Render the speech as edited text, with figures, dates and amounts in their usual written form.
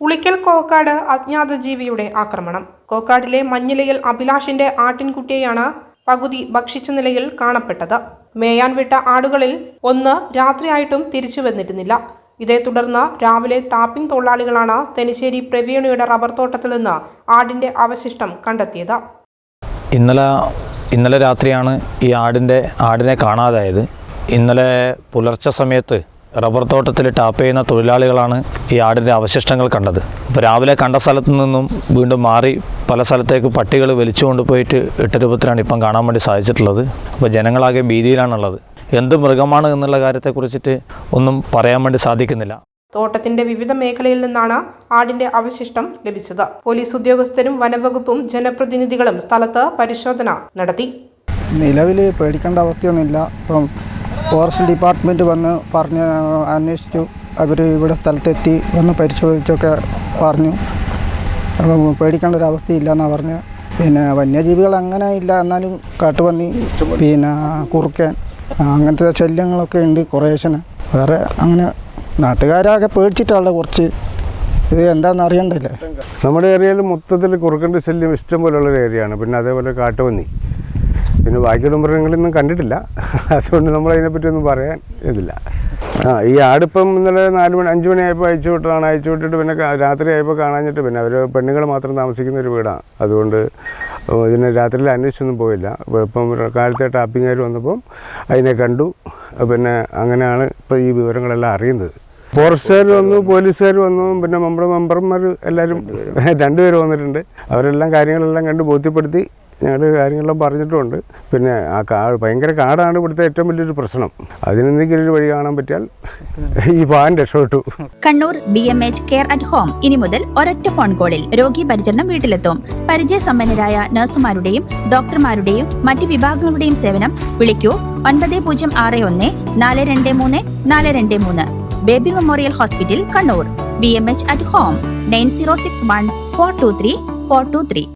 ഉളിക്കൽ കോക്കാട് അജ്ഞാത ജീവിയുടെ ആക്രമണം. കോക്കാടിലെ മഞ്ഞിലയിൽ അഭിലാഷിന്റെ ആട്ടിൻകുട്ടിയെയാണ് പകുതി ഭക്ഷിച്ച നിലയിൽ കാണപ്പെട്ടത്. മേയാൻ വിട്ട ആടുകളിൽ ഒന്ന് രാത്രിയായിട്ടും തിരിച്ചു വന്നിരുന്നില്ല. ഇതേ തുടർന്ന് രാവിലെ ടാപ്പിംഗ് തൊഴിലാളികളാണ് തെനിശ്ശേരി പ്രവീണയുടെ റബ്ബർ തോട്ടത്തിൽ നിന്ന് ആടിന്റെ അവശിഷ്ടം കണ്ടെത്തിയത്. ഇന്നലെ രാത്രിയാണ് ഈ ആടിനെ കാണാതായത്. ഇന്നലെ പുലർച്ചെ സമയത്ത് റബ്ബർ തോട്ടത്തിൽ ടാപ്പ് ചെയ്യുന്ന തൊഴിലാളികളാണ് ഈ ആടിൻ്റെ അവശിഷ്ടങ്ങൾ കണ്ടത്. അപ്പോൾ രാവിലെ കണ്ട സ്ഥലത്തു നിന്നും വീണ്ടും മാറി പല സ്ഥലത്തേക്ക് പട്ടികൾ വലിച്ചു കൊണ്ടുപോയിട്ട് ഇട്ട രൂപത്തിലാണ് ഇപ്പം കാണാൻ വേണ്ടി സാധിച്ചിട്ടുള്ളത്. അപ്പോൾ ജനങ്ങളാകെ ഭീതിയിലാണുള്ളത്. എന്ത് മൃഗമാണ് എന്നുള്ള കാര്യത്തെക്കുറിച്ചിട്ട് ഒന്നും പറയാൻ വേണ്ടി സാധിക്കുന്നില്ല. തോട്ടത്തിന്റെ വിവിധ മേഖലയിൽ നിന്നാണ് ആടിന്റെ അവശിഷ്ടം ലഭിച്ചത്. പോലീസ് ഉദ്യോഗസ്ഥരും വനംവകുപ്പും ജനപ്രതിനിധികളും സ്ഥലത്ത് പരിശോധന നടത്തി. നിലവിൽ പേടിക്കേണ്ട അവസ്ഥയൊന്നുമില്ല. ഇപ്പം ഫോറസ്റ്റ് ഡിപ്പാർട്ട്മെൻറ്റ് വന്ന് പറഞ്ഞ് അന്വേഷിച്ചു. അവർ ഇവിടെ സ്ഥലത്തെത്തി വന്ന് പരിശോധിച്ചൊക്കെ പറഞ്ഞു. അപ്പം പേടിക്കേണ്ട ഒരു അവസ്ഥയില്ല എന്നാണ് പറഞ്ഞത്. പിന്നെ വന്യജീവികൾ അങ്ങനെ ഇല്ല, എന്നാലും കാട്ടുപന്നി, പിന്നെ കുറുക്കൻ, അങ്ങനത്തെ ശല്യങ്ങളൊക്കെ ഉണ്ട് കുറേശ്ശനെ. വേറെ അങ്ങനെ നാട്ടുകാരാകെ പേടിച്ചിട്ടുള്ള കുറച്ച് ഇത് എന്താണെന്ന് അറിയണ്ടല്ലേ. നമ്മുടെ ഏരിയയിൽ മൊത്തത്തിൽ കുറുക്കൻ്റെ ശല്യം ഇഷ്ടം പോലുള്ളൊരു ഏരിയയാണ്. പിന്നെ അതേപോലെ കാട്ടുപന്നി, പിന്നെ ബാക്കിയുള്ള മൃഗങ്ങളൊന്നും കണ്ടിട്ടില്ല. അതുകൊണ്ട് നമ്മളതിനെപ്പറ്റി ഒന്നും പറയാൻ ഇതില്ല. ഈ ആടിപ്പം ഇന്നലെ 5 മണിയായപ്പോൾ അയച്ചു വിട്ടിട്ട് പിന്നെ രാത്രി ആയപ്പോൾ കാണാഞ്ഞിട്ട് പിന്നെ അവർ പെണ്ണുങ്ങൾ മാത്രം താമസിക്കുന്ന ഒരു വീടാണ്. അതുകൊണ്ട് ഇതിന് രാത്രിയിൽ അന്വേഷിച്ചൊന്നും പോയില്ല. ഇപ്പം കാലത്തെ ടാപ്പിങ്ങുകാർ വന്നപ്പം അതിനെ കണ്ടു. പിന്നെ അങ്ങനെയാണ് ഇപ്പോൾ ഈ വിവരങ്ങളെല്ലാം അറിയുന്നത്. ഫോറസ്റ്റുകാർ വന്നു, പോലീസുകാർ വന്നു, പിന്നെ നമ്മുടെ മെമ്പർമാർ എല്ലാവരും 2 പേര് വന്നിട്ടുണ്ട്. അവരെല്ലാം കാര്യങ്ങളെല്ലാം കണ്ട് ബോധ്യപ്പെടുത്തി ഞങ്ങൾ കാര്യങ്ങളെല്ലാം പറഞ്ഞിട്ടുമുണ്ട്. പിന്നെ ഭയങ്കര കാടാണ് ഇവിടുത്തെ ഏറ്റവും വലിയൊരു പ്രശ്നം. അതിനെന്തെങ്കിലും ഒരു വഴി കാണാൻ പറ്റിയാൽ ഈ വാൻ രക്ഷപ്പെട്ടു. Kannur BMH care at home ഇനി മുതൽ ഒരൊറ്റ ഫോൺ കോളിൽ രോഗി പരിചരണം വീട്ടിലെത്തും. പരിചയസമ്പന്നരായ നഴ്സുമാരുടെയും ഡോക്ടർമാരുടെയും മറ്റ് വിഭാഗങ്ങളുടെയും സേവനം വിളിക്കൂ 9061 423 423. Baby memorial hospital, Kannur. BMH at home 9061 423 423.